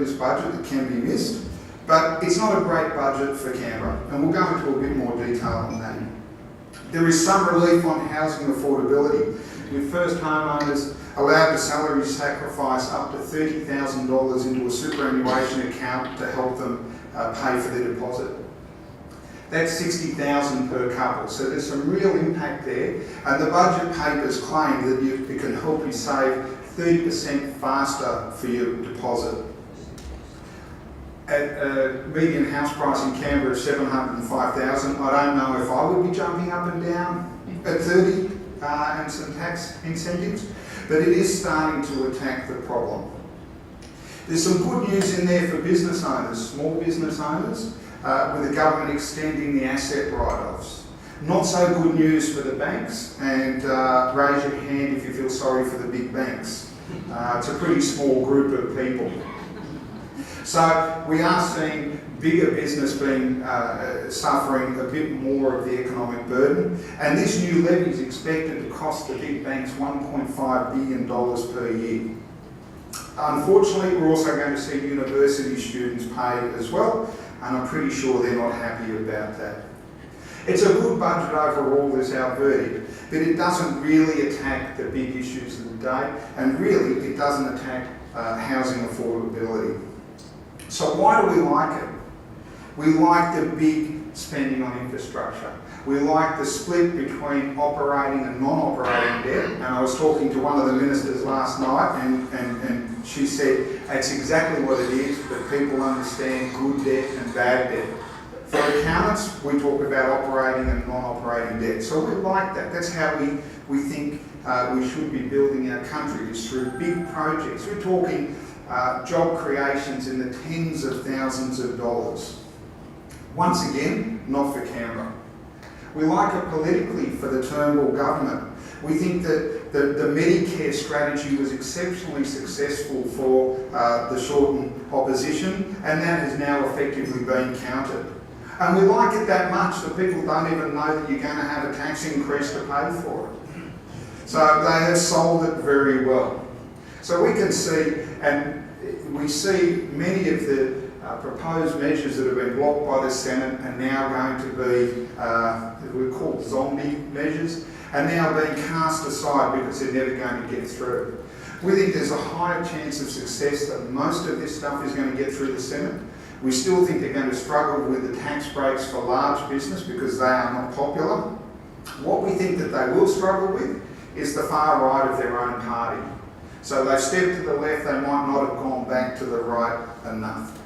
this budget that can be missed, but it's not a great budget for Canberra, and we'll go into a bit more detail on that. There is some relief on housing affordability, with first homeowners allowed to salary sacrifice up to $30,000 into a superannuation account to help them pay for their deposit. That's $60,000 per couple, so there's some real impact there, and the budget papers claim that it can help you save 30% faster for your deposit. At a median house price in Canberra of $705,000, I don't know if I would be jumping up and down at 30 and some tax incentives, but it is starting to attack the problem. There's some good news in there for business owners, small business owners, with the government extending the asset write-offs. Not so good news for the banks, and raise your hand if you feel sorry for the big banks. It's a pretty small group of people. So we are seeing bigger business being suffering a bit more of the economic burden, and this new levy is expected to cost the big banks $1.5 billion per year. Unfortunately, we're also going to see university students paid as well, and I'm pretty sure they're not happy about that. It's a good budget overall, is our verdict, but it doesn't really attack the big issues of the day, and really it doesn't attack housing affordability. So why do we like it? We like the big spending on infrastructure. We like the split between operating and non-operating debt, and I was talking to one of the ministers last night, and she said that's exactly what it is, that people understand good debt and bad debt. For accountants, we talk about operating and non-operating debt, so we like that. That's how we think we should be building our country, is through big projects. We're talking job creations in the tens of thousands of dollars. Once again, not for Canberra. We like it politically for the Turnbull government. We think that the Medicare strategy was exceptionally successful for the Shorten opposition, and that has now effectively been countered. And we like it that much that people don't even know that you're going to have a tax increase to pay for it. So they have sold it very well. So we can see, and we see many of the proposed measures that have been blocked by the Senate are now going to be, we're called zombie measures, are now being cast aside because they're never going to get through. We think there's a higher chance of success that most of this stuff is going to get through the Senate. We still think they're going to struggle with the tax breaks for large business because they are not popular. What we think that they will struggle with is the far right of their own party. So they've stepped to the left, they might not have gone back to the right enough.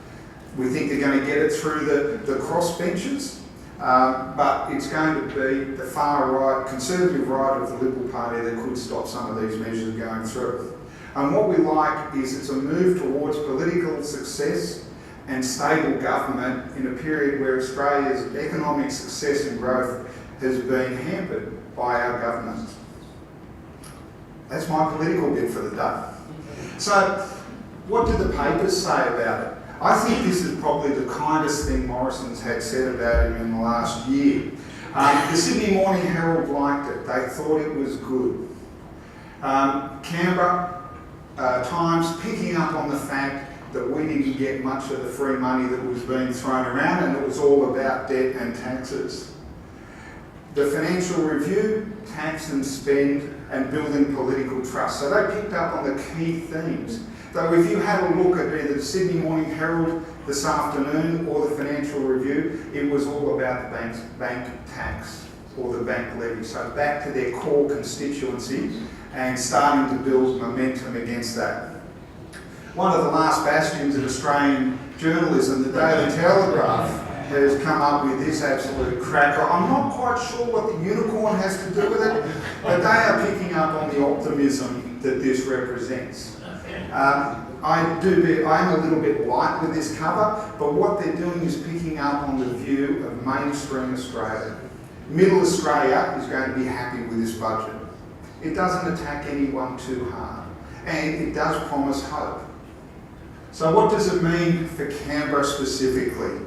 We think they're going to get it through the crossbenchers, but it's going to be the far right, conservative right of the Liberal Party that could stop some of these measures going through. And what we like is it's a move towards political success and stable government in a period where Australia's economic success and growth has been hampered by our government. That's my political bit for the day. So, what did the papers say about it? I think this is probably the kindest thing Morrison's had said about him in the last year. The Sydney Morning Herald liked it. They thought it was good. Canberra Times picking up on the fact that we didn't get much of the free money that was being thrown around, and it was all about debt and taxes. The Financial Review, tax and spend, and building political trust. So they picked up on the key themes. Though if you had a look at either the Sydney Morning Herald this afternoon or the Financial Review, it was all about the bank tax or the bank levy. So back to their core constituency and starting to build momentum against that. One of the last bastions of Australian journalism, the Daily Telegraph, has come up with this absolute cracker. I'm not quite sure what the unicorn has to do with it, but they are picking up on the optimism that this represents. I am a little bit light with this cover, but what they're doing is picking up on the view of mainstream Australia. Middle Australia is going to be happy with this budget. It doesn't attack anyone too hard, and it does promise hope. So what does it mean for Canberra specifically?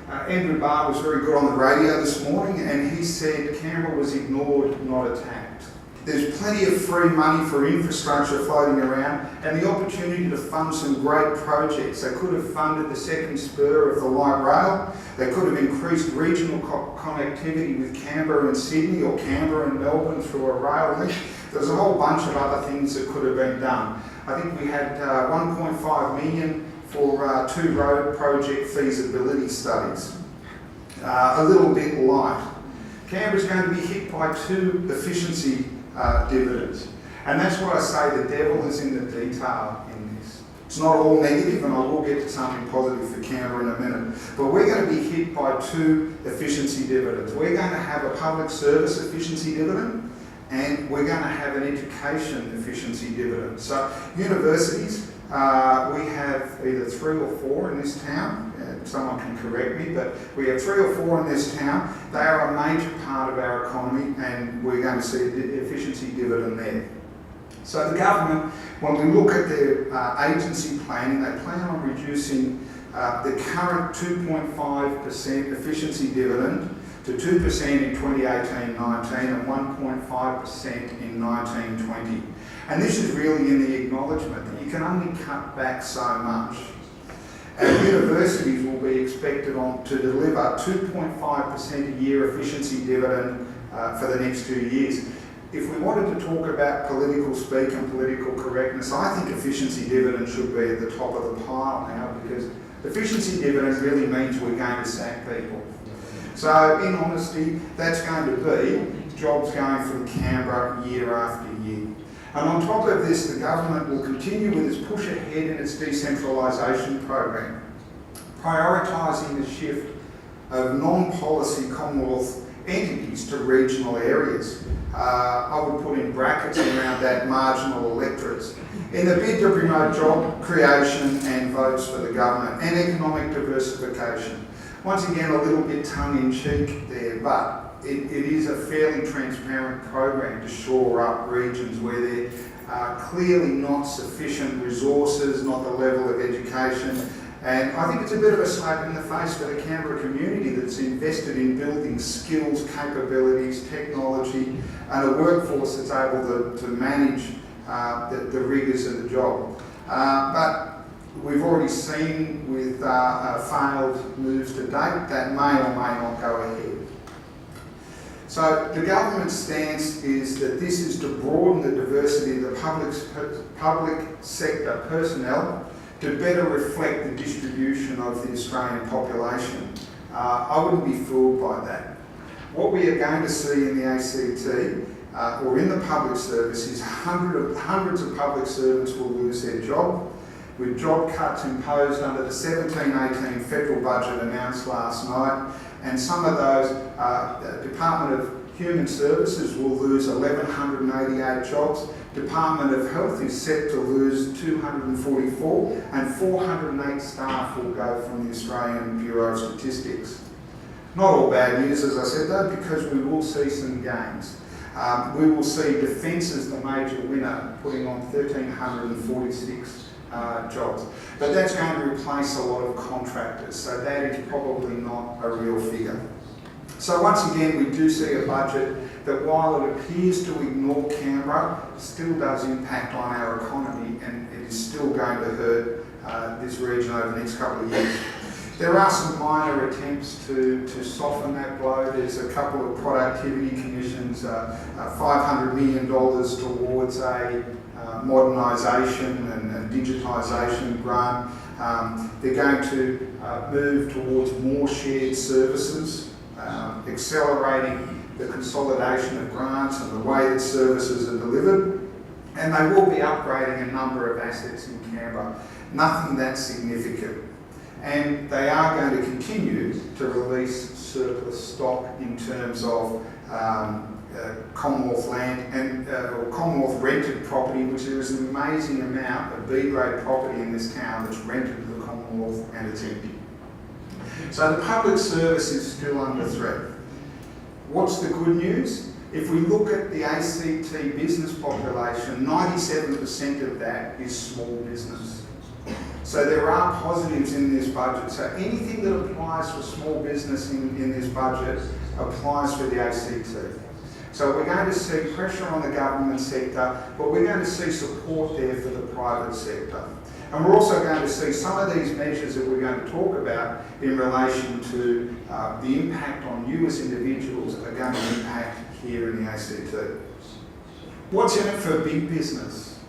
Andrew Barr was very good on the radio this morning, and he said Canberra was ignored, not attacked. There's plenty of free money for infrastructure floating around and the opportunity to fund some great projects. They could have funded the second spur of the light rail. They could have increased regional connectivity with Canberra and Sydney or Canberra and Melbourne through a rail link. There's a whole bunch of other things that could have been done. I think we had 1.5 million for 2 road project feasibility studies. A little bit light. Canberra's going to be hit by 2 efficiency dividends. And that's why I say the devil is in the detail in this. It's not all negative, and I will get to something positive for Canberra in a minute. But we're going to be hit by 2 efficiency dividends. We're going to have a public service efficiency dividend, and we're going to have an education efficiency dividend. So universities, we have either 3 or 4 in this town. Someone can correct me, but we have 3 or 4 in this town. They are a major part of our economy, and we're going to see an efficiency dividend there. So the government, when we look at their agency planning, they plan on reducing the current 2.5% efficiency dividend to 2% in 2018-19 and 1.5% in 19-20. And this is really in the acknowledgement that you can only cut back so much. Our universities will be expected to deliver 2.5% a year efficiency dividend for the next 2 years. If we wanted to talk about political speak and political correctness, I think efficiency dividend should be at the top of the pile now, because efficiency dividend really means we're going to sack people. So in honesty, that's going to be jobs going from Canberra year after year. And on top of this, the government will continue with its push ahead in its decentralisation program, prioritising the shift of non-policy Commonwealth entities to regional areas. I would put in brackets around that marginal electorates, in the bid to promote job creation and votes for the government and economic diversification. Once again, a little bit tongue-in-cheek there, but it is a fairly transparent program to shore up regions where there are clearly not sufficient resources, not the level of education. And I think it's a bit of a slap in the face for the Canberra community that's invested in building skills, capabilities, technology, and a workforce that's able to manage the rigours of the job. But we've already seen with failed moves to date that may or may not go ahead. So the government's stance is that this is to broaden the diversity of the public sector personnel to better reflect the distribution of the Australian population. I wouldn't be fooled by that. What we are going to see in the ACT or in the public service is hundreds of public servants will lose their job, with job cuts imposed under the 17-18 federal budget announced last night, and some of those, Department of Human Services will lose 1,188 jobs, Department of Health is set to lose 244, and 408 staff will go from the Australian Bureau of Statistics. Not all bad news, as I said though, because we will see some gains. We will see Defence as the major winner, putting on 1,346 jobs. But that's going to replace a lot of contractors, so that is probably not a real figure. So once again, we do see a budget that, while it appears to ignore Canberra, still does impact on our economy, and it is still going to hurt this region over the next couple of years. There are some minor attempts to soften that blow. There's a couple of productivity commissions, $500 million towards a modernisation and digitisation grant. They're going to move towards more shared services, accelerating the consolidation of grants and the way that services are delivered. And they will be upgrading a number of assets in Canberra, nothing that significant. And they are going to continue to release surplus stock in terms of Commonwealth land and or Commonwealth rented property, which there is an amazing amount of B-grade property in this town that's rented to the Commonwealth and it's empty. So the public service is still under threat. What's the good news? If we look at the ACT business population, 97% of that is small business. So there are positives in this budget. So anything that applies for small business in this budget applies for the ACT. So we're going to see pressure on the government sector, but we're going to see support there for the private sector. And we're also going to see some of these measures that we're going to talk about in relation to the impact on you as individuals are going to impact here in the ACT. What's in it for big business?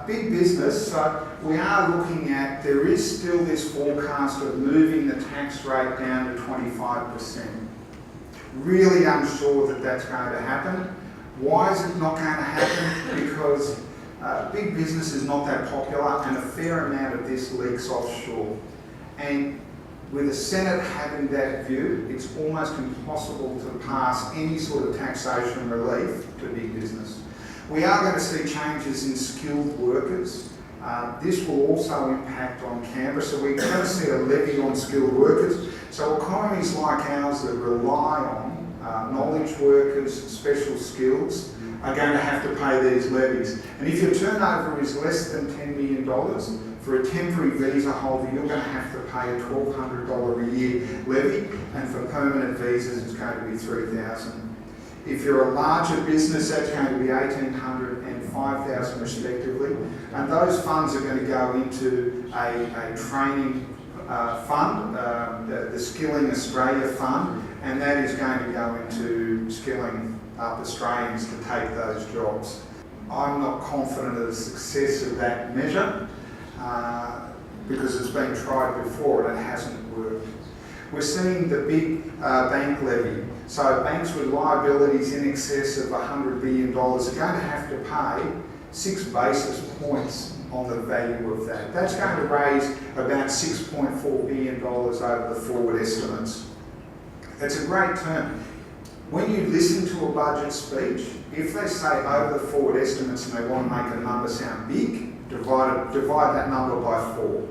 Big business, we are looking at, there is still this forecast of moving the tax rate down to 25%. Really unsure that that's going to happen. Why is it not going to happen? Because big business is not that popular and a fair amount of this leaks offshore. And with the Senate having that view, it's almost impossible to pass any sort of taxation relief to big business. We are going to see changes in skilled workers. This will also impact on Canberra, so we're going to see a levy on skilled workers. So economies like ours that rely on knowledge workers, special skills, are going to have to pay these levies. And if your turnover is less than $10 million, for a temporary visa holder, you're going to have to pay a $1,200 a year levy, and for permanent visas, it's going to be $3,000. If you're a larger business, that's going to be $1,800 and $5,000 respectively. And those funds are going to go into a training fund, the Skilling Australia Fund, and that is going to go into skilling up Australians to take those jobs. I'm not confident of the success of that measure because it's been tried before and it hasn't worked. We're seeing the big bank levy. So banks with liabilities in excess of $100 billion are going to have to pay 6 basis points on the value of that. That's going to raise about $6.4 billion over the forward estimates. It's a great term. When you listen to a budget speech, if they say over the forward estimates and they want to make a number sound big, divide that number by 4.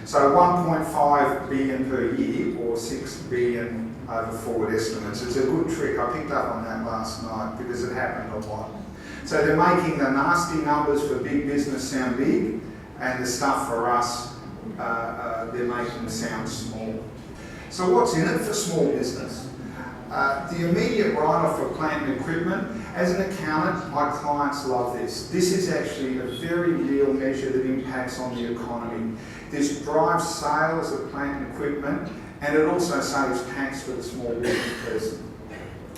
So 1.5 billion per year or 6 billion over forward estimates. It's a good trick. I picked up on that last night because it happened a lot. So they're making the nasty numbers for big business sound big, and the stuff for us, they're making them sound small. So what's in it for small business? The immediate write-off for plant and equipment. As an accountant, my clients love this. This is actually a very real measure that impacts on the economy. This drives sales of plant and equipment, and it also saves tax for the small business person.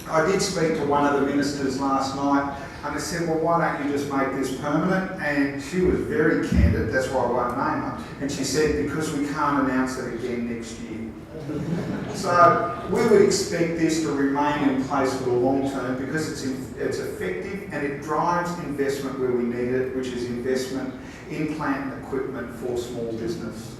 I did speak to one of the ministers last night, and I said, well, why don't you just make this permanent? And she was very candid, that's why I won't name her. And she said, because we can't announce it again next year. So we would expect this to remain in place for the long term because it's effective and it drives investment where we need it, which is investment in plant and equipment for small business.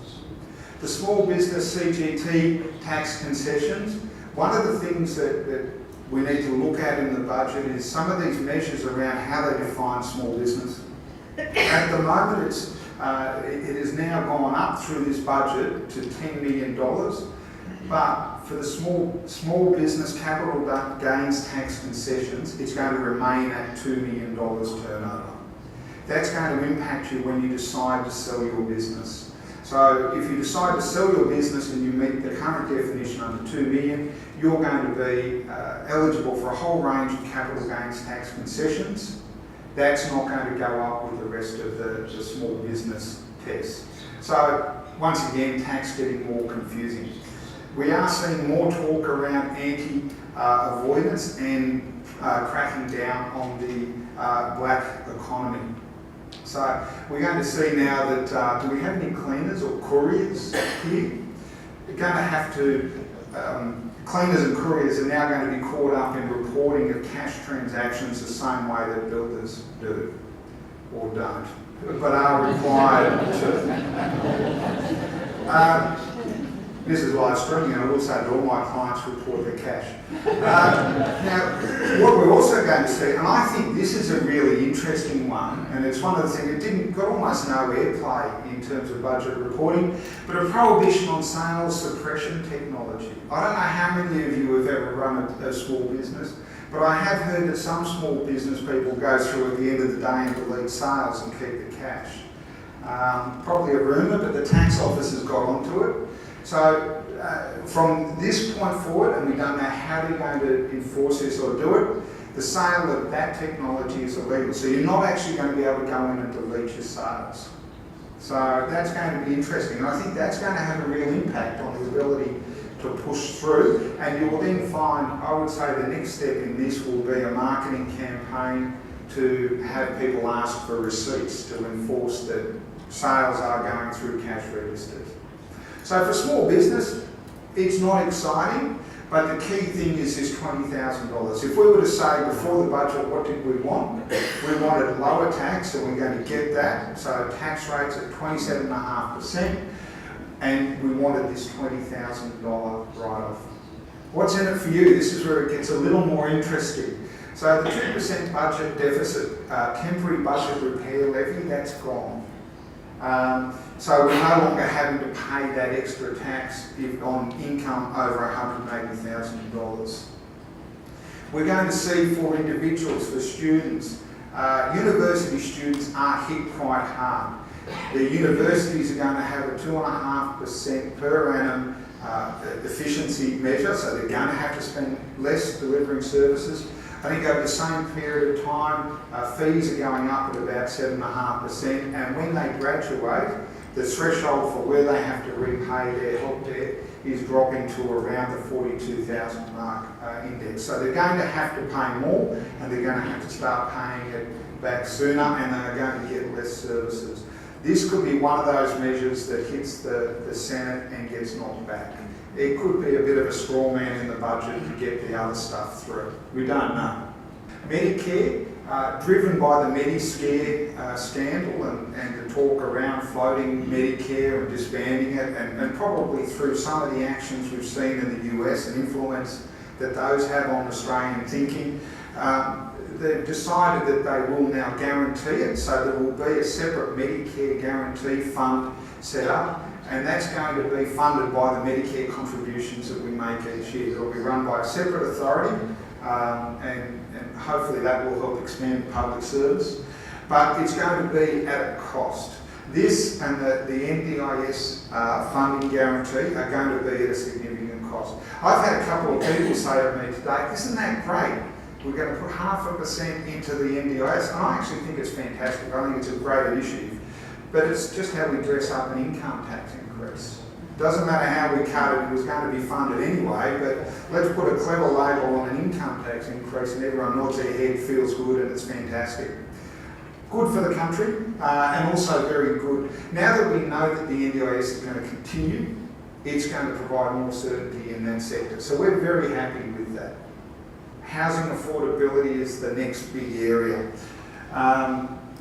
The small business CGT tax concessions, one of the things that we need to look at in the budget is some of these measures around how they define small business. At the moment, it has now gone up through this budget to $10 million, but for the small business capital gains tax concessions, it's going to remain at $2 million turnover. That's going to impact you when you decide to sell your business. So if you decide to sell your business and you meet the current definition under 2 million, you're going to be eligible for a whole range of capital gains tax concessions. That's not going to go up with the rest of the small business test. So once again, tax getting more confusing. We are seeing more talk around anti-avoidance and cracking down on the black economy. So we're going to see now that, do we have any cleaners or couriers here? We're going to have to, cleaners and couriers are now going to be caught up in reporting of cash transactions the same way that builders do, or don't, but are required to. This is live streaming, and I will say that all my clients report their cash. Now, what we're also going to see, and I think this is a really interesting one, and it's one of the things that got almost no airplay in terms of budget reporting, but a prohibition on sales suppression technology. I don't know how many of you have ever run a small business, but I have heard that some small business people go through at the end of the day and delete sales and keep the cash. Probably a rumour, but the tax office has got onto it. So from this point forward, and we don't know how they're going to enforce this or do it, the sale of that technology is illegal. So you're not actually going to be able to go in and delete your sales. So that's going to be interesting. And I think that's going to have a real impact on the ability to push through. And you will then find, I would say the next step in this will be a marketing campaign to have people ask for receipts to enforce that sales are going through cash registers. So for small business, it's not exciting, but the key thing is this $20,000. If we were to say before the budget, what did we want? We wanted lower tax, and we're going to get that. So tax rates at 27.5%, and we wanted this $20,000 write-off. What's in it for you? This is where it gets a little more interesting. So the 2% budget deficit, temporary budget repair levy, that's gone. So we're no longer having to pay that extra tax on income over $180,000. We're going to see for individuals, for students, university students are hit quite hard. The universities are going to have a 2.5% per annum efficiency measure, so they're going to have to spend less delivering services. I think over the same period of time, fees are going up at about 7.5%, and when they graduate, the threshold for where they have to repay their help debt is dropping to around the 42,000 mark index. So they're going to have to pay more, and they're going to have to start paying it back sooner, and they're going to get less services. This could be one of those measures that hits the Senate and gets knocked back. It could be a bit of a straw man in the budget to get the other stuff through. We don't know. Medicare, driven by the Mediscare scandal and the talk around floating Medicare and disbanding it, and probably through some of the actions we've seen in the US and influence that those have on Australian thinking, they've decided that they will now guarantee it, so there will be a separate Medicare guarantee fund set up, and that's going to be funded by the Medicare contributions that we make each year. It'll be run by a separate authority, and hopefully that will help expand public service, but it's going to be at a cost. This and the NDIS funding guarantee are going to be at a significant cost. I've had a couple of people say to me today, isn't that great? We're going to put 0.5% into the NDIS, and I actually think it's fantastic. I think it's a great initiative, but it's just how we dress up an income tax increase. Doesn't matter how we cut it, it was going to be funded anyway, but let's put a clever label on an income tax increase and everyone nods their head, feels good, and it's fantastic. Good for the country, and also very good. Now that we know that the NDIS is going to continue, it's going to provide more certainty in that sector. So we're very happy with that. Housing affordability is the next big area.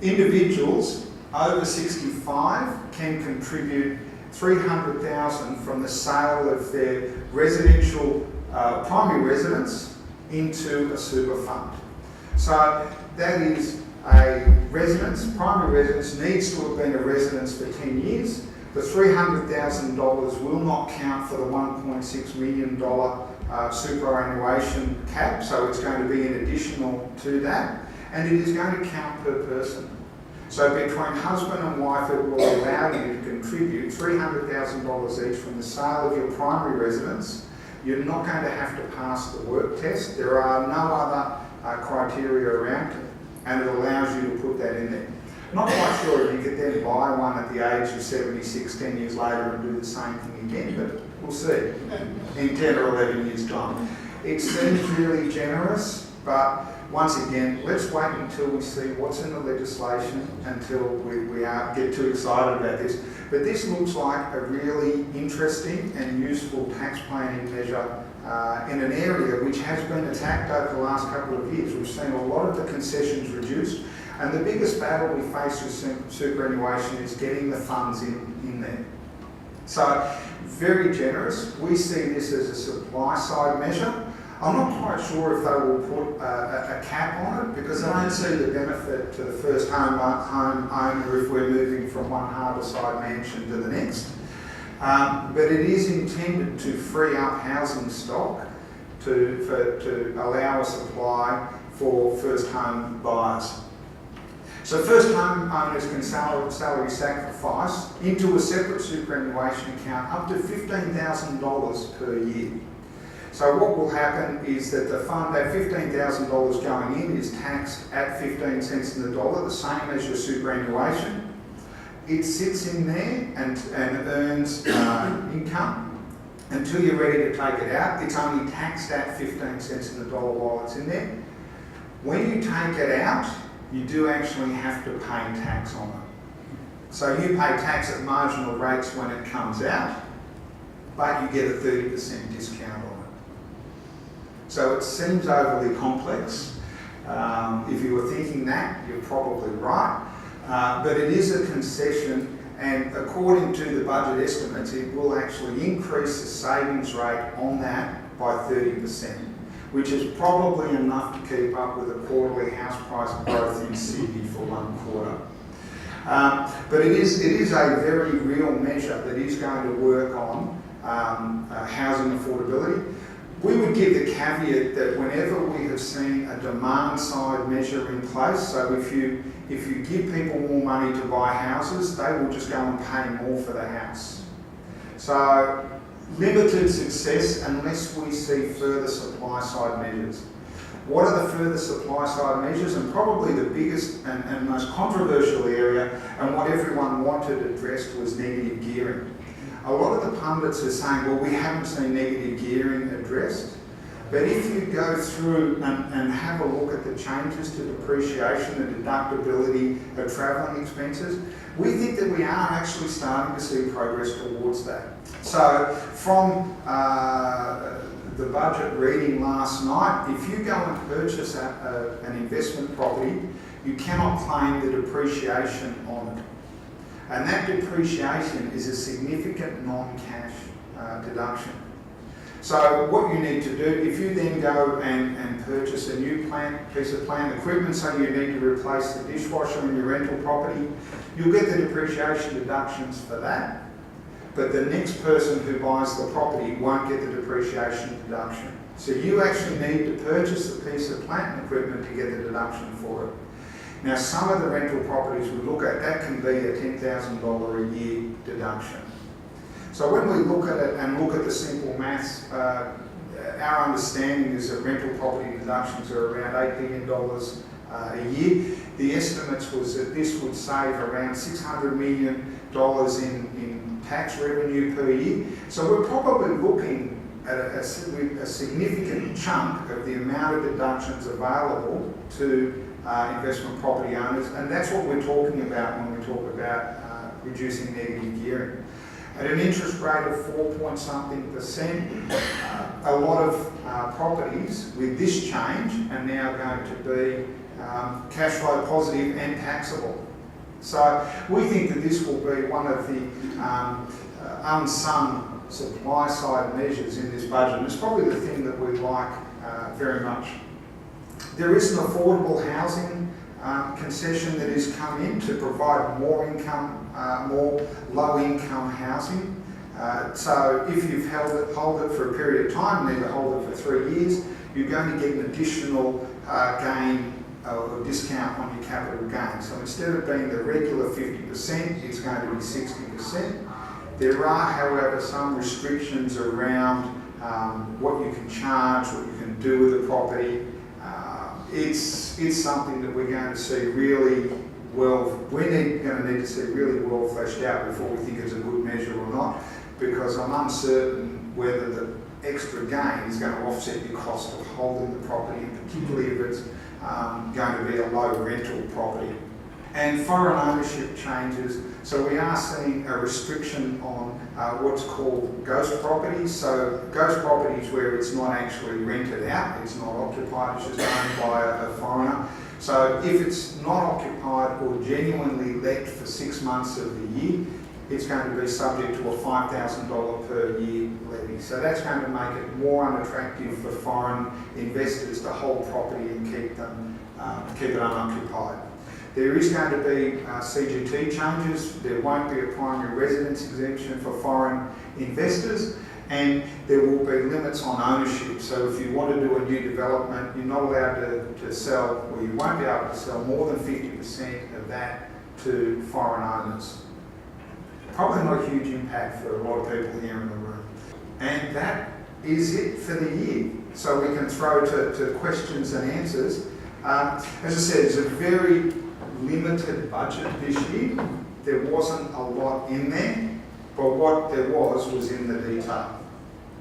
Individuals over 65 can contribute $300,000 from the sale of their residential primary residence into a super fund. So that is a residence, primary residence needs to have been a residence for 10 years. The $300,000 will not count for the $1.6 million superannuation cap, so it's going to be an additional to that, and it is going to count per person. So between husband and wife, it will allow you to contribute $300,000 each from the sale of your primary residence. You're not going to have to pass the work test. There are no other criteria around it, and it allows you to put that in there. Not quite sure if you could then buy one at the age of 76, 10 years later and do the same thing again, but we'll see in 10 or 11 years' time. It seems really generous, but once again, let's wait until we see what's in the legislation, until we get too excited about this. But this looks like a really interesting and useful tax planning measure in an area which has been attacked over the last couple of years. We've seen a lot of the concessions reduced, and the biggest battle we face with superannuation is getting the funds in there. So, very generous. We see this as a supply side measure. I'm not quite sure if they will put a cap on it, because I don't see the benefit to the first home owner if we're moving from one harbourside mansion to the next. But it is intended to free up housing stock to allow a supply for first home buyers. So first home owners can salary sacrifice into a separate superannuation account up to $15,000 per year. So So what will happen is that the fund, that $15,000 going in is taxed at 15 cents in the dollar, the same as your superannuation. It sits in there and earns income until you're ready to take it out. It's only taxed at 15 cents in the dollar while it's in there. When you take it out, you do actually have to pay tax on it. So you pay tax at marginal rates when it comes out, but you get a 30% discount on it. So it seems overly complex. If you were thinking that, you're probably right. But it is a concession, and according to the budget estimates, it will actually increase the savings rate on that by 30%, which is probably enough to keep up with the quarterly house price growth in Sydney for 1 quarter. But it is a very real measure that is going to work on housing affordability. We would give the caveat that whenever we have seen a demand side measure in place, so if you give people more money to buy houses, they will just go and pay more for the house. So limited success unless we see further supply side measures. What are the further supply side measures? And probably the biggest and most controversial area, and what everyone wanted addressed, was negative gearing. A lot of the pundits are saying, well, we haven't seen negative gearing addressed. But if you go through and have a look at the changes to depreciation and deductibility of travelling expenses, we think that we are actually starting to see progress towards that. So from the budget reading last night, if you go and purchase an investment property, you cannot claim the depreciation on it. And that depreciation is a significant non-cash deduction. So what you need to do, if you then go and purchase a new piece of plant equipment, so you need to replace the dishwasher in your rental property, you'll get the depreciation deductions for that. But the next person who buys the property won't get the depreciation deduction. So you actually need to purchase the piece of plant and equipment to get the deduction for it. Now, some of the rental properties we look at, that can be a $10,000 a year deduction. So when we look at it and look at the simple maths, our understanding is that rental property deductions are around $8 billion a year. The estimates was that this would save around $600 million in tax revenue per year. So we're probably looking at a significant chunk of the amount of deductions available to investment property owners, and that's what we're talking about when we talk about reducing negative gearing. At an interest rate of 4-point-something%, a lot of properties with this change are now going to be cash flow positive and taxable. So we think that this will be one of the unsung supply side measures in this budget, and it's probably the thing that we like very much. There is an affordable housing concession that has come in to provide more income, more low-income housing. So if you've hold it for a period of time, and then hold it for 3 years, you're going to get an additional gain or discount on your capital gain. So instead of being the regular 50%, it's going to be 60%. There are, however, some restrictions around what you can charge, what you can do with the property. It's something that we're going to see really well, going to need to see really well fleshed out before we think it's a good measure or not, because I'm uncertain whether the extra gain is going to offset the cost of holding the property, and particularly if it's going to be a low rental property. And foreign ownership changes, so we are seeing a restriction on what's called ghost properties. So ghost properties where it's not actually rented out, it's not occupied, it's just owned by a foreigner. So if it's not occupied or genuinely let for 6 months of the year, it's going to be subject to a $5,000 per year levy. So that's going to make it more unattractive for foreign investors to hold property and keep it unoccupied. There is going to be CGT changes. There won't be a primary residence exemption for foreign investors, and there will be limits on ownership. So if you want to do a new development, you're not allowed to sell, or you won't be able to sell more than 50% of that to foreign owners. Probably not a huge impact for a lot of people here in the room. And that is it for the year. So we can throw to questions and answers. As I said, it's a very limited budget this year. There wasn't a lot in there, but what there was in the detail.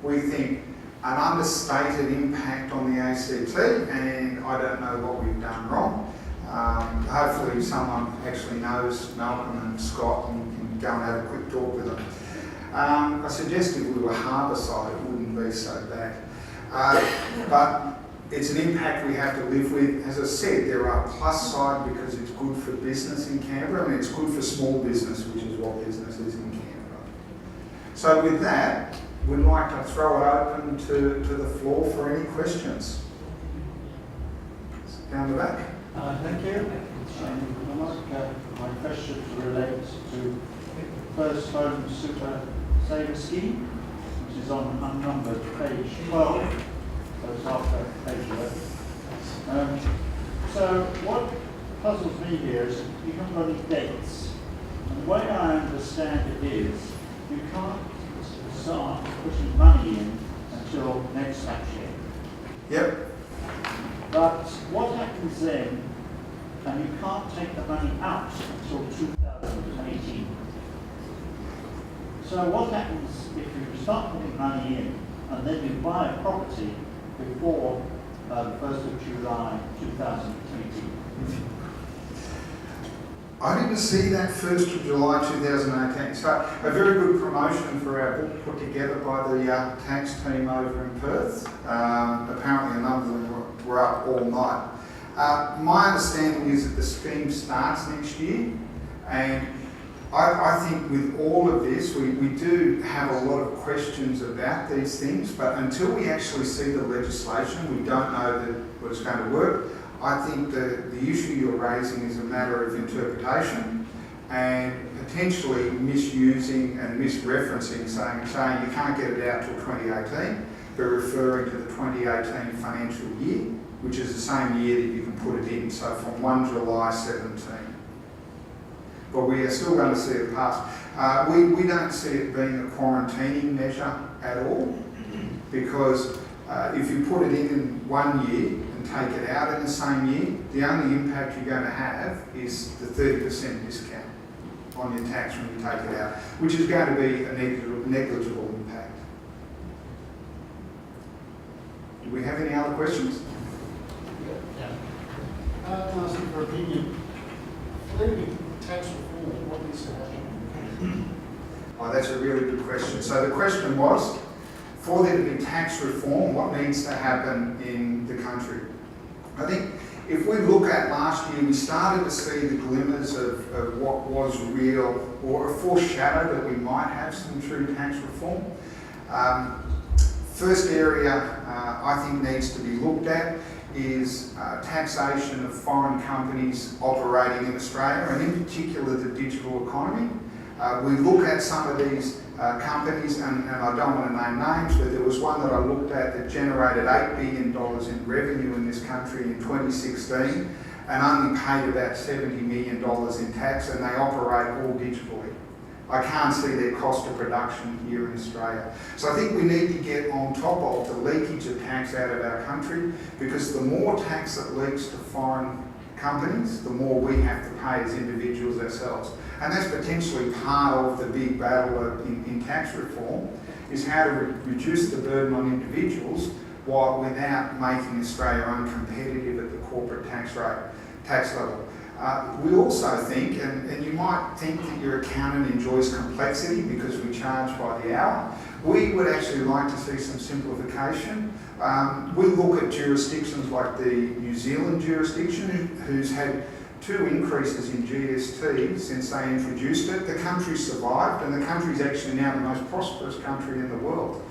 We think an understated impact on the ACT, and I don't know what we've done wrong. Hopefully someone actually knows Malcolm and Scott and can go and have a quick talk with them. I suggest if we were harbour side, it wouldn't be so bad. But it's an impact we have to live with. As I said, there are plus side because it's good for business in Canberra, and it's good for small business, which is what business is in Canberra. So with that, we'd like to throw it open to the floor for any questions. Down the back. Thank you. My question relates to First Home Super Saver Scheme, which is on unnumbered page 12. So it's after page 11. So what puzzles me here is you haven't got any dates. And the way I understand it is you can't start putting money in until next tax year. Yep. But what happens then, and you can't take the money out until 2018. So what happens if you start putting money in and then you buy a property before the 1st of July 2018? I didn't see that 1st of July 2018. So a very good promotion for our book put together by the tax team over in Perth. Apparently a number of them were up all night. My understanding is that the scheme starts next year, and I think with all of this, we do have a lot of questions about these things, but until we actually see the legislation, we don't know that it's going to work. I think the issue you're raising is a matter of interpretation and potentially misusing and misreferencing, saying you can't get it out till 2018, but referring to the 2018 financial year, which is the same year that you can put it in, so from 1 July 17. But we are still going to see it pass. We don't see it being a quarantining measure at all, because if you put it in 1 year and take it out in the same year, the only impact you're going to have is the 30% discount on your tax when you take it out, which is going to be a negligible impact. Do we have any other questions? I'm asking for opinion. Leaving tax reform, what needs to happen? Oh, that's a really good question. So the question was, for there to be tax reform, what needs to happen in the country? I think if we look at last year, we started to see the glimmers of what was real, or a foreshadow that we might have some true tax reform. First area I think needs to be looked at is taxation of foreign companies operating in Australia, and in particular the digital economy. We look at some of these companies, and I don't want to name names, but there was one that I looked at that generated $8 billion in revenue in this country in 2016 and only paid about $70 million in tax, and they operate all digitally. I can't see their cost of production here in Australia. So I think we need to get on top of the leakage of tax out of our country, because the more tax that leaks to foreign companies, the more we have to pay as individuals ourselves. And that's potentially part of the big battle in tax reform, is how to reduce the burden on individuals without making Australia uncompetitive at the corporate tax level. We also think, and you might think that your accountant enjoys complexity because we charge by the hour, we would actually like to see some simplification. We look at jurisdictions like the New Zealand jurisdiction, who's had 2 increases in GST since they introduced it. The country survived, and the country's actually now the most prosperous country in the world.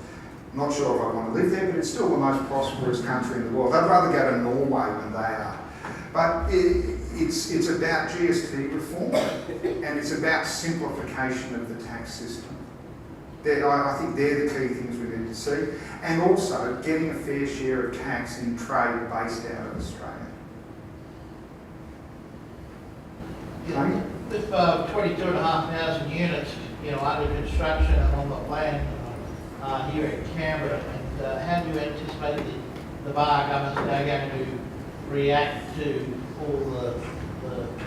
I'm not sure if I want to live there, but it's still the most prosperous country in the world. I'd rather go to Norway than they are. But it's about GST reform, and it's about simplification of the tax system. I think they're the key things we need to see, and also getting a fair share of tax in trade based out of Australia. Yeah, with 22,500 units, under construction and on the plan here in Canberra, and how do you anticipate the bar governments are going to react to all the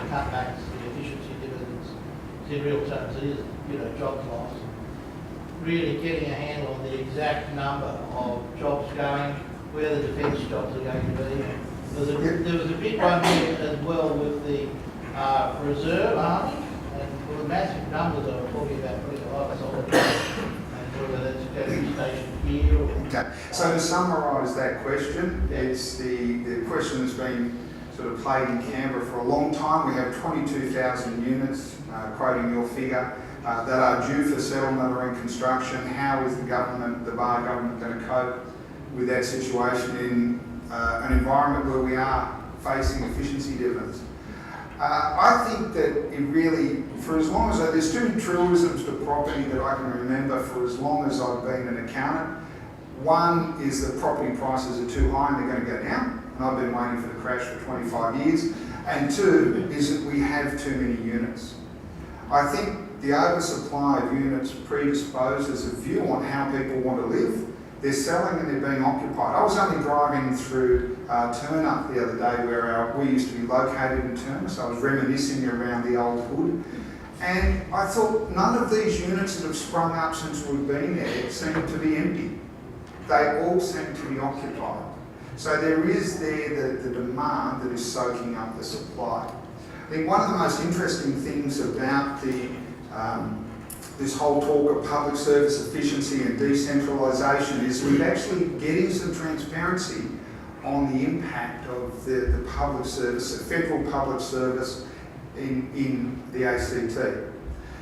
cutbacks, the efficiency dividends? In real terms, it is, jobs lost. Really getting a handle on the exact number of jobs going, where the defence jobs are going to be. There was a big one here as well with the reserve army, and with the massive numbers I was talking about putting a lot of solid and whether that's going to be stationed here or... Okay. So to summarise that question, it's the question that's been sort of played in Canberra for a long time. We have 22,000 units, quoting your figure, that are due for settlement or in construction. How is the government, the bar government, going to cope with that situation in an environment where we are facing efficiency dividends? I think that it really, for as long as there's two truisms to property that I can remember for as long as I've been an accountant. One is that property prices are too high and they're going to go down, and I've been waiting for the crash for 25 years. And two is that we have too many units. I think the oversupply of units predisposes a view on how people want to live. They're selling and they're being occupied. I was only driving through Turner the other day where we used to be located in Turner, so I was reminiscing around the old hood. And I thought none of these units that have sprung up since we've been there seem to be empty. They all seem to be occupied. So there is there the demand that is soaking up the supply. I think one of the most interesting things about this whole talk of public service efficiency and decentralisation is we're actually getting some transparency on the impact of the public service, the federal public service in the ACT.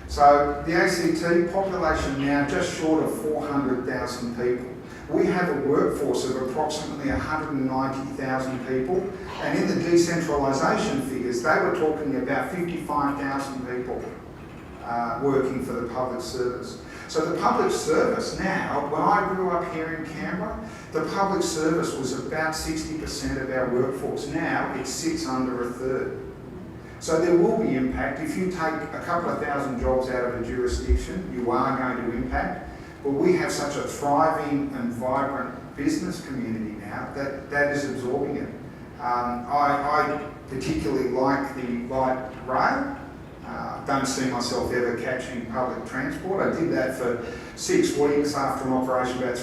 So the ACT population now just short of 400,000 people. We have a workforce of approximately 190,000 people, and in the decentralisation figures, they were talking about 55,000 people working for the public service. So the public service now, when I grew up here in Canberra, the public service was about 60% of our workforce. Now it sits under a third. So there will be impact. If you take a couple of thousand jobs out of a jurisdiction, you are going to impact. But we have such a thriving and vibrant business community now that is absorbing it. I particularly like the light rail. Don't see myself ever catching public transport. I did that for 6 weeks after an operation about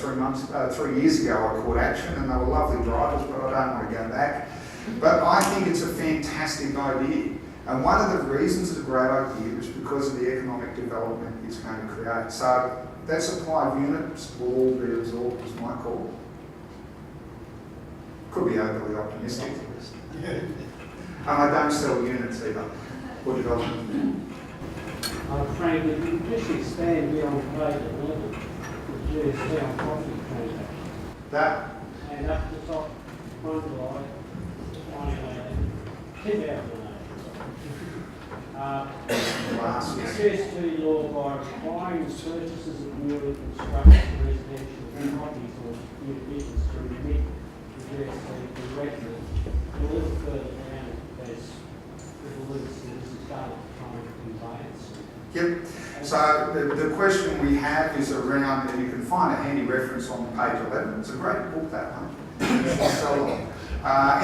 3 years ago. I caught action and they were lovely drivers, but I don't want to go back. But I think it's a fantastic idea. And one of the reasons it's a great idea is because of the economic development it's going to create. So that supply of units will all be absorbed, is my call. Could be overly optimistic. And I don't sell units either. For development. Frank, if you just expand beyond page 11, the GST on property transactions. That, And up the top, one line, 2008. last It year. says to law by requiring purchases of newly constructed residential properties or new business to remit the GST directly. A little further down, there's the list that this is done at the time of conveyance. Yep. So the question we have is around, and you can find a handy reference on page 11. It's a great book, that one. It's so long.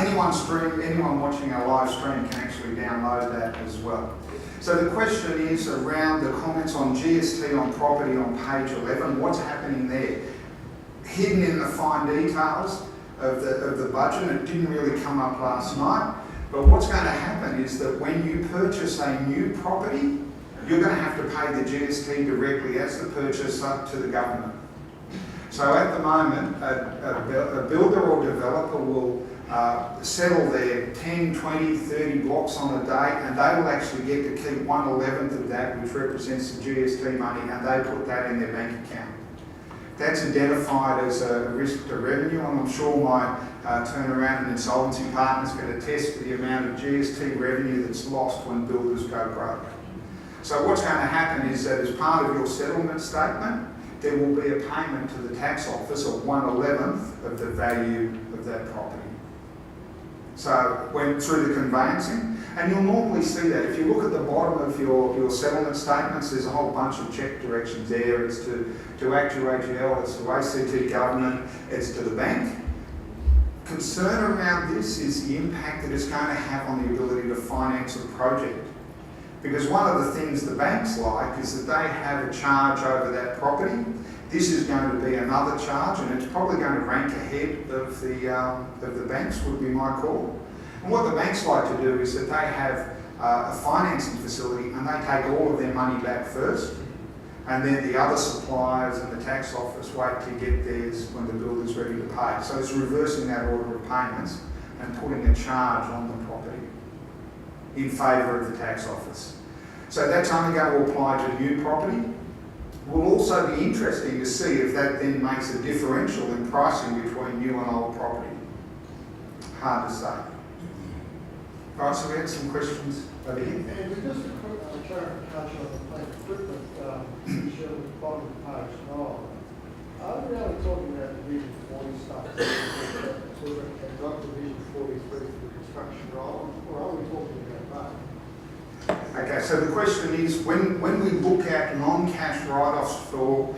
Anyone watching our live stream can actually download that as well. So the question is around the comments on GST on property on page 11. What's happening there? Hidden in the fine details of the budget, it didn't really come up last night. But what's going to happen is that when you purchase a new property, you're going to have to pay the GST directly as the purchaser to the government. So at the moment, a builder or developer will settle their 10, 20, 30 blocks on a day, and they will actually get to keep 1/11 of that, which represents the GST money, and they put that in their bank account. That's identified as a risk to revenue, and I'm sure my turnaround and insolvency partners can attest to the amount of GST revenue that's lost when builders go broke. So what's going to happen is that as part of your settlement statement, there will be a payment to the tax office of 1/11 of the value of that property. So through the conveyancing, And you'll normally see that. If you look at the bottom of your settlement statements, there's a whole bunch of check directions there. It's to ActuAGL, it's to ACT Government, it's to the bank. Concern around this is the impact that it's going to have on the ability to finance a project. Because one of the things the banks like is that they have a charge over that property. This is going to be another charge, and it's probably going to rank ahead of the banks, would be my call. And what the banks like to do is that they have a financing facility and they take all of their money back first, and then the other suppliers and the tax office wait to get theirs when the builder's ready to pay. So it's reversing that order of payments and putting a charge on the property in favour of the tax office. So that's only going to apply to new property. Will also be interesting to see if that then makes a differential in pricing between new and old property. Hard to say. All right, so we had some questions over here. And just a quick clarification on the plant equipment issue at the bottom of page 9. Are we only talking about Division 40 stuff and not Division 43 for the construction role, or are we talking about both? Okay, so the question is, when we look at non-cash write-offs for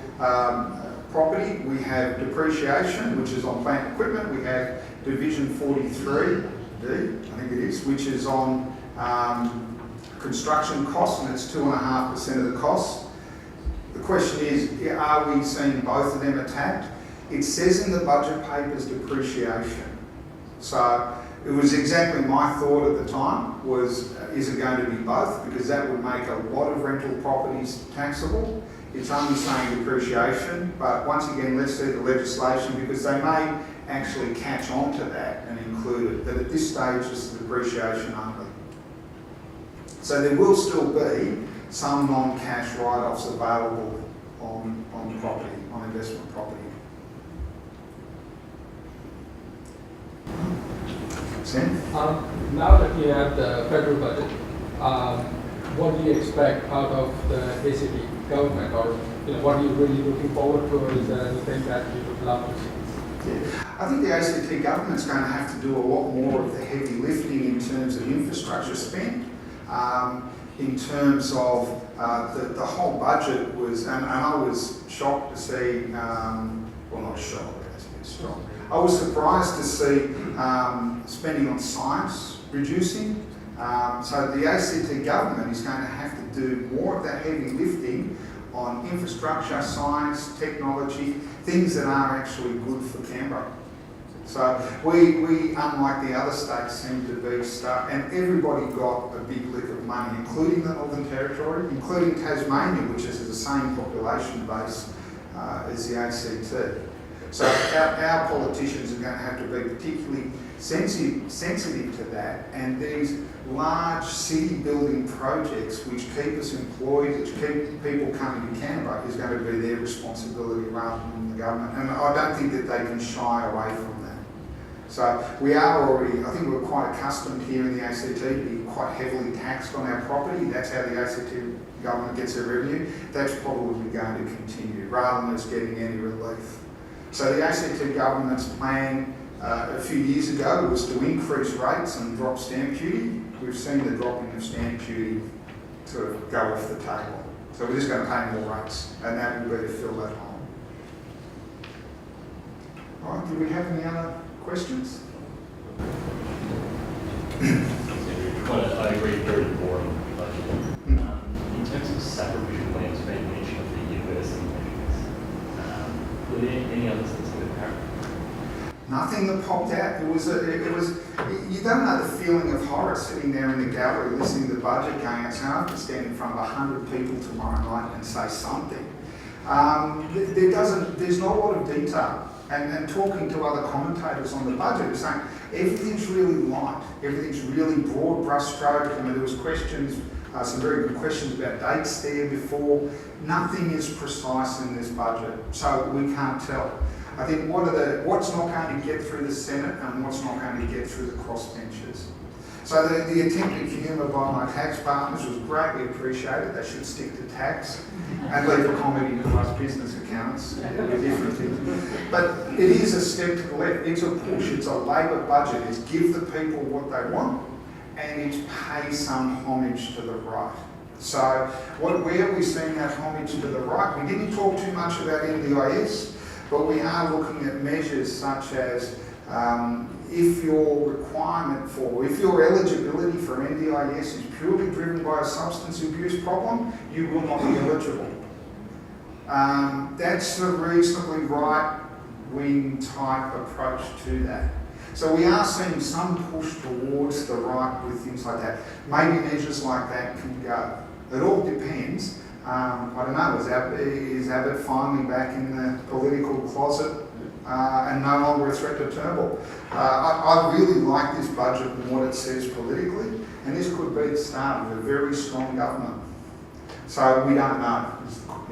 property, we have depreciation, which is on plant equipment. We have Division 43D, I think it is, which is on construction costs, and it's 2.5% of the costs. The question is, are we seeing both of them attacked? It says in the budget papers depreciation. So it was exactly my thought at the time was, is it going to be both? Because that would make a lot of rental properties taxable. It's only saying depreciation, but once again, let's see the legislation, because they may actually catch on to that and include it. But at this stage, it's depreciation only. So there will still be some non-cash write-offs available on property, on investment property. Sam? Now that you have the federal budget, what do you expect out of the ACT government, or what are you really looking forward to, or is there anything that you would love to see? Yeah. I think the ACT government's going to have to do a lot more of the heavy lifting in terms of infrastructure spend. In terms of the whole budget was, and I was shocked to see, well, not shocked, that's a bit strong. I was surprised to see spending on science reducing. So the ACT government is going to have to do more of that heavy lifting on infrastructure, science, technology, things that are actually good for Canberra. So we unlike the other states, seem to be stuck, and everybody got a big lick of money, including the Northern Territory, including Tasmania, which is the same population base as the ACT. So our politicians are going to have to be particularly sensitive to that, and these large city building projects which keep us employed, which keep people coming to Canberra, is going to be their responsibility rather than the government. And I don't think that they can shy away from that. So we are already, I think we're quite accustomed here in the ACT to be quite heavily taxed on our property. That's how the ACT government gets their revenue. That's probably going to continue rather than us getting any relief. So the ACT government's plan a few years ago was to increase rates and drop stamp duty. We've seen the dropping of stamp duty sort of go off the table. So we're just going to pay more rates, and that will be to fill that hole. All right, do we have any other questions? I agree, very boring budget. In terms of supervision plans, made mention of the university measures. Were there any others that stood out? Nothing that popped out. It was, you don't know the feeling of horror sitting there in the gallery listening to the budget going, it's hard to stand in front of 100 people tomorrow night and say something. There's not a lot of detail. And talking to other commentators on the budget, is saying everything's really light, everything's really broad brushstroke. I mean, there was questions, some very good questions about dates there before. Nothing is precise in this budget, so we can't tell. I think what's not going to get through the Senate and what's not going to get through the crossbenchers. So the attempted humour by my tax partners was greatly appreciated. They should stick to tax and leave the comedy to us business accountants. We're different things. But it is a step to the left. It's a push. It's a Labor budget. It's give the people what they want and it's pay some homage to the right. So where we've seen that homage to the right, we didn't talk too much about NDIS, but we are looking at measures such as if your requirement for, if your eligibility for NDIS is purely driven by a substance abuse problem, you will not be eligible. That's a reasonably right-wing type approach to that. So we are seeing some push towards the right with things like that. Maybe measures like that can go. It all depends. I don't know, is Abbott finally back in the political closet and no longer a threat to Turnbull? I really like this budget and what it says politically, and this could be the start of a very strong government. So we don't know,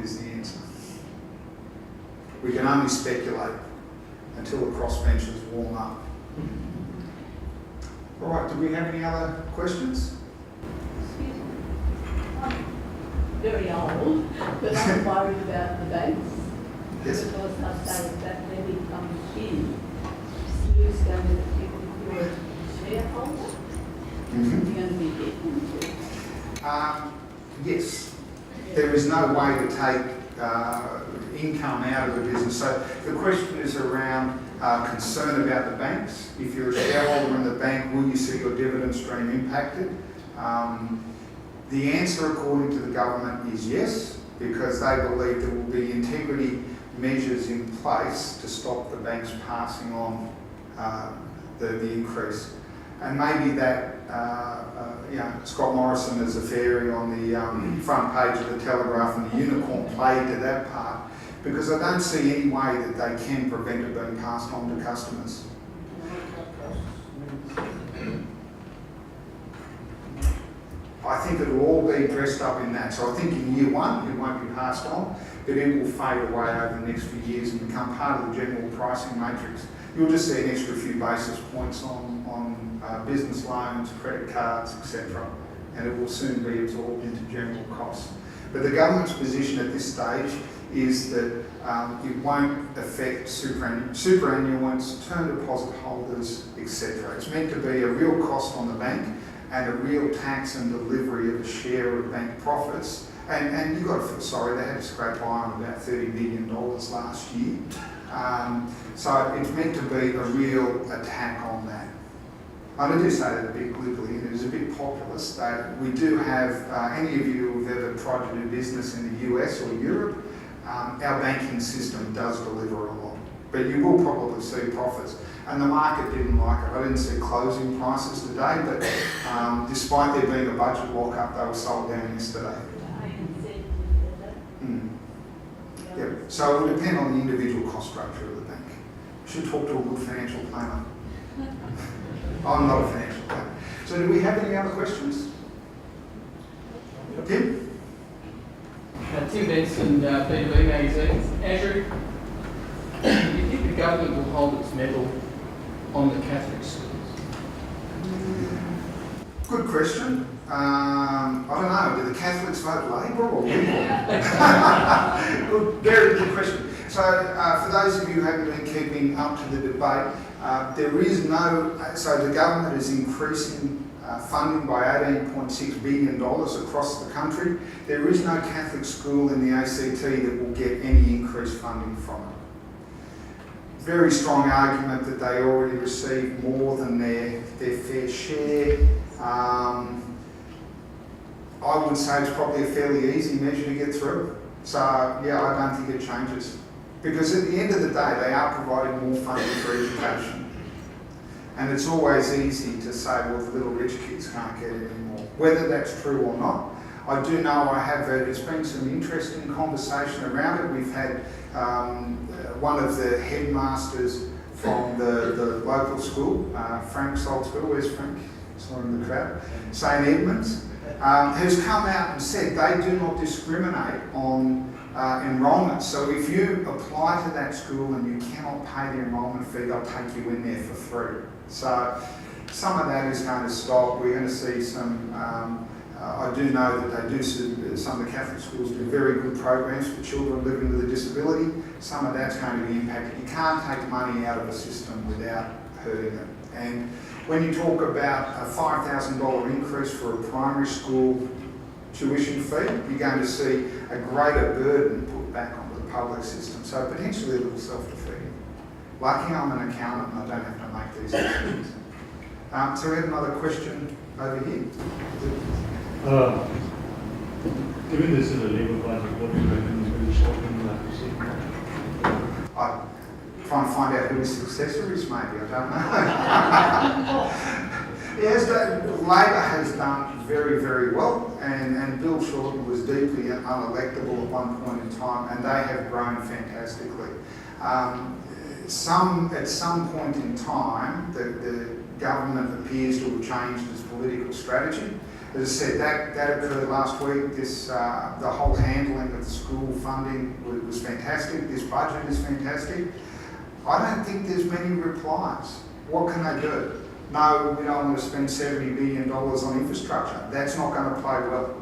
is the answer. We can only speculate until the crossbenchers warm up. All right, do we have any other questions? Excuse me. I'm very old, but I'm worried about the banks. Yes. Because I say if that levy comes in, who's going to be your shareholder? Mm-hmm. You're going to be getting Yes. There is no way to take income out of the business. So the question is around concern about the banks. If you're a shareholder in the bank, will you see your dividend stream impacted? The answer, according to the government, is yes, because they believe there will be integrity measures in place to stop the banks passing on the increase. And maybe that, Scott Morrison as a fairy on the front page of the Telegraph and the Unicorn played to that part, because I don't see any way that they can prevent it being passed on to customers. I think it'll all be dressed up in that. So I think in year one, it won't be passed on, but it will fade away over the next few years and become part of the general pricing matrix. You'll just see an extra few basis points on business loans, credit cards, etc. And it will soon be absorbed into general costs. But the government's position at this stage is that it won't affect superannuants, term deposit holders, etc. It's meant to be a real cost on the bank and a real tax and delivery of a share of bank profits. And you've got to feel sorry, they had to scrape by on about $30 billion last year. So it's meant to be a real attack on that. I do say that a bit glibly, and it is a bit populist, that we do have, any of you who've ever tried to do business in the US or Europe, our banking system does deliver a lot. But you will probably see profits. And the market didn't like it. I didn't see closing prices today, but despite there being a budget lock-up, they were sold down yesterday. Yeah. So it will depend on the individual cost structure of the bank. You should talk to a good financial planner. I'm not a financial planner. So do we have any other questions? Tim? Tim Benson, B2B magazine. Andrew, do you think the government will hold its medal on the Catholic schools? Good question. I don't know, do the Catholics vote Labor or Liberal? Good, very good question. So for those of you who haven't been keeping up to the debate, there is no, so the government is increasing funding by $18.6 billion across the country. There is no Catholic school in the ACT that will get any increased funding from it. Very strong argument that they already receive more than their fair share. I would say it's probably a fairly easy measure to get through. So yeah, I don't think it changes. Because at the end of the day, they are providing more funding for education. And it's always easy to say, well, the little rich kids can't get it anymore. Whether that's true or not, I do know I have, there's been some interesting conversation around it. We've had one of the headmasters from the local school, Frank's old school, where's Frank? Sorry in the crowd. St Edmunds, who's come out and said they do not discriminate on enrolment. So if you apply to that school and you cannot pay the enrolment fee, they'll take you in there for free. So some of that is going to stop. We're going to see some, I do know that they do, some of the Catholic schools do very good programs for children living with a disability. Some of that's going to be impacted. You can't take money out of a system without hurting it. And When you talk about a $5,000 increase for a primary school tuition fee, you're going to see a greater burden put back onto the public system. So potentially a little self-defeating. Lucky I'm an accountant and I don't have to make these decisions. So we have another question over here. Given this is a Labour budget, what do you reckon is really short-term accuracy? I try and find out who his successor is, maybe, I don't know. Yes, Labor has done very, very well, and Bill Shorten was deeply unelectable at one point in time, and they have grown fantastically. At some point in time, the government appears to have changed its political strategy. As I said, that occurred last week. The whole handling of the school funding was fantastic. This budget is fantastic. I don't think there's many replies. What can they do? No, we don't want to spend $70 billion on infrastructure. That's not going to play well.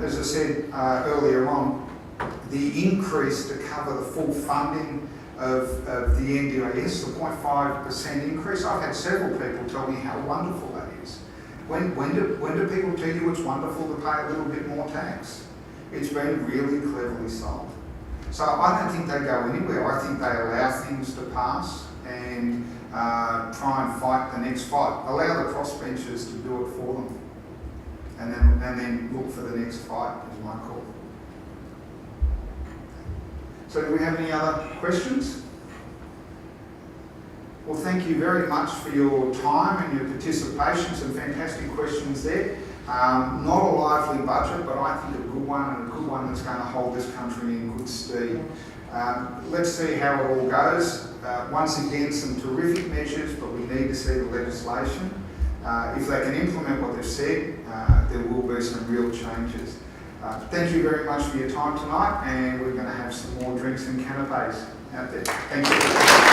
As I said earlier on, the increase to cover the full funding of the NDIS, the 0.5% increase, I've had several people tell me how wonderful that is. When do people tell you it's wonderful to pay a little bit more tax? It's been really cleverly sold. So I don't think they go anywhere. I think they allow things to pass and try and fight the next fight. Allow the crossbenchers to do it for them, and then look for the next fight, is my call. So do we have any other questions? Well, thank you very much for your time and your participation. Some fantastic questions there. Not a lively budget, but I think a good one, and a good one that's going to hold this country in good stead. Let's see how it all goes. Once again, some terrific measures, but we need to see the legislation. If they can implement what they've said, there will be some real changes. Thank you very much for your time tonight, and we're going to have some more drinks and canapes out there. Thank you.